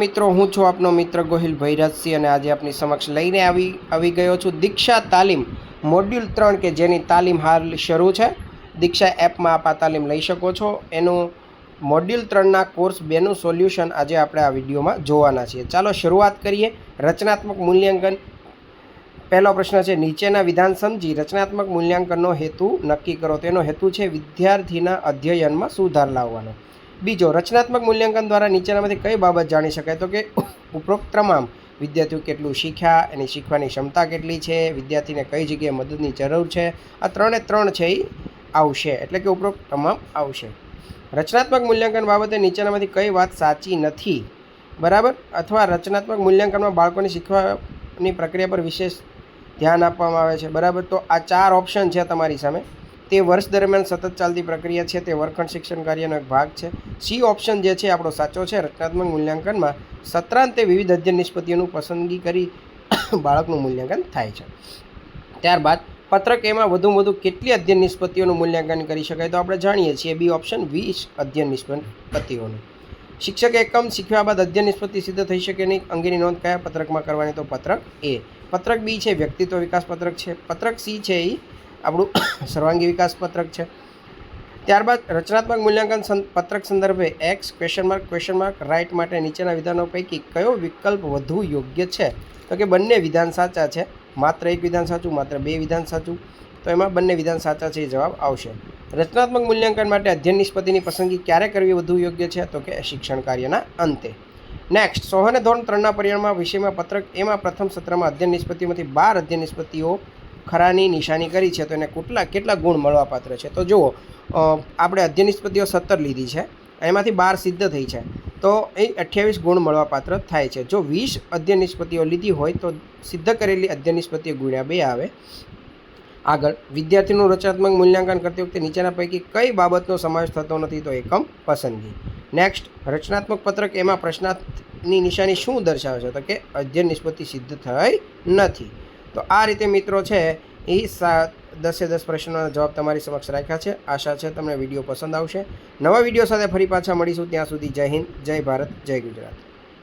મિત્રો, હું છું આપનો મિત્ર ગોહિલ ભૈરતસિંહ અને આજે આપની સમક્ષ લઈને આવી ગયો છું દીક્ષા તાલીમ મોડ્યુલ 3 કે જેની તાલીમ હાલ શરૂ છે. દીક્ષા એપમાં આપ આ તાલીમ લઈ શકો છો. એનું મોડ્યુલ 3ના કોર્સ 2નું સોલ્યુશન આજે આપણે આ વિડીયોમાં જોવાના છીએ. ચાલો શરૂઆત કરીએ. રચનાત્મક મૂલ્યાંકન. પહેલો પ્રશ્ન છે, નીચેના વિધાન સમજી રચનાત્મક મૂલ્યાંકનનો હેતુ નક્કી કરો. તેનો હેતુ છે વિદ્યાર્થીના અધ્યયનમાં સુધાર લાવવાનો. બીજો, રચનાત્મક મૂલ્યાંકન દ્વારા નીચેનામાંથી કઈ બાબત જાણી શકાય? તો કે ઉપરોક્ત તમામ વિદ્યાર્થીઓ કેટલું શીખ્યા, એની શીખવાની ક્ષમતા કેટલી છે, વિદ્યાર્થીને કઈ જગ્યાએ મદદની જરૂર છે. આ 3 છે એ આવશે, એટલે કે ઉપરોક્ત તમામ આવશે. રચનાત્મક મૂલ્યાંકન બાબતે નીચેનામાંથી કઈ વાત સાચી નથી? બરાબર. અથવા રચનાત્મક મૂલ્યાંકનમાં બાળકોને શીખવાની પ્રક્રિયા પર વિશેષ ધ્યાન આપવામાં આવે છે. બરાબર. તો આ 4 ઓપ્શન છે તમારી સામે. તે વર્ષ દરમિયાન સતત ચાલતી પ્રક્રિયા છે, તે વર્ગખંડ શિક્ષણ કાર્યનો એક ભાગ છે. સી ઓપ્શન જે છે આપણો સાચો છે. રચનાત્મક મૂલ્યાંકનમાં સત્રાંતે વિવિધ અધ્યયન નિષ્પત્તિઓનું પસંદગી કરી બાળકનું મૂલ્યાંકન થાય છે. ત્યારબાદ પત્રક એમાં વધુમાં વધુ કેટલી અધ્યયન નિષ્પત્તિઓનું મૂલ્યાંકન કરી શકાય? તો આપણે જાણીએ છીએ બી ઓપ્શન 20 અધ્યયન નિષ્પત્તિઓનું. શિક્ષક એકમ શીખ્યા બાદ અધ્યયન નિષ્પત્તિ સિદ્ધ થઈ શકે નહીં અંગેની નોંધ કયા પત્રકમાં કરવાની? તો પત્રક એ. પત્રક બી છે વ્યક્તિત્વ વિકાસ પત્રક છે. પત્રક સી છે એ આપણું સર્વાંગી વિકાસ પત્રક છે. ત્યારબાદ રચનાત્મક મૂલ્યાંકન પત્રક સંદર્ભે ક્વેશ્ચન માર્ક રાઇટ માટે નીચેના વિધાનો પૈકી કયો વિકલ્પ વધુ યોગ્ય છે? તો કે બંને વિધાન સાચા છે. માત્ર એક વિધાન સાચું, માત્ર 2 વિધાન સાચું. તો એમાં બંને વિધાન સાચા છે એ જવાબ આવશે. રચનાત્મક મૂલ્યાંકન માટે અધ્યયન નિષ્પત્તિની પસંદગી ક્યારે કરવી વધુ યોગ્ય છે? તો કે શિક્ષણ કાર્યના અંતે. નેક્સ્ટ, સોહને ધોરણ 3ના પરિણામમાં વિષયમાં પત્રક એમાં પ્રથમ સત્રમાં અધ્યયન નિષ્પત્તિમાંથી 12 અધ્યયન નિષ્પત્તિઓ ખરાની નિશાની કરી છે. તો એને કેટલા ગુણ મળવાપાત્ર છે? તો જુઓ, આપણે અધ્યયન નિષ્પત્તિઓ 17 લીધી છે, એમાંથી 12 સિદ્ધ થઈ છે, તો એ 28 ગુણ મળવાપાત્ર થાય છે. જો 20 અધ્યયન નિષ્પત્તિઓ લીધી હોય તો સિદ્ધ કરેલી અધ્યયન નિષ્પત્તિઓ ગુણ્યા 2 આવે. આગળ, વિદ્યાર્થીનું રચનાત્મક મૂલ્યાંકન કરતી વખતે નીચેના પૈકી કઈ બાબતનો સમાવેશ થતો નથી? તો એકમ પસંદગી. નેક્સ્ટ, રચનાત્મક પત્રક એમાં પ્રશ્નાર્થની નિશાની શું દર્શાવે છે? તો કે અધ્યયન નિષ્પત્તિ સિદ્ધ થઈ નથી. તો આ રીતે મિત્રો છે એ 10 પ્રશ્નોના જવાબ તમારી સમક્ષ રાખ્યા છે. આશા છે તમને વિડીયો પસંદ આવશે. નવા વિડીયો સાથે ફરી પાછા મળીશું. ત્યાં સુધી જય હિન્દ, જય ભારત, જય ગુજરાત.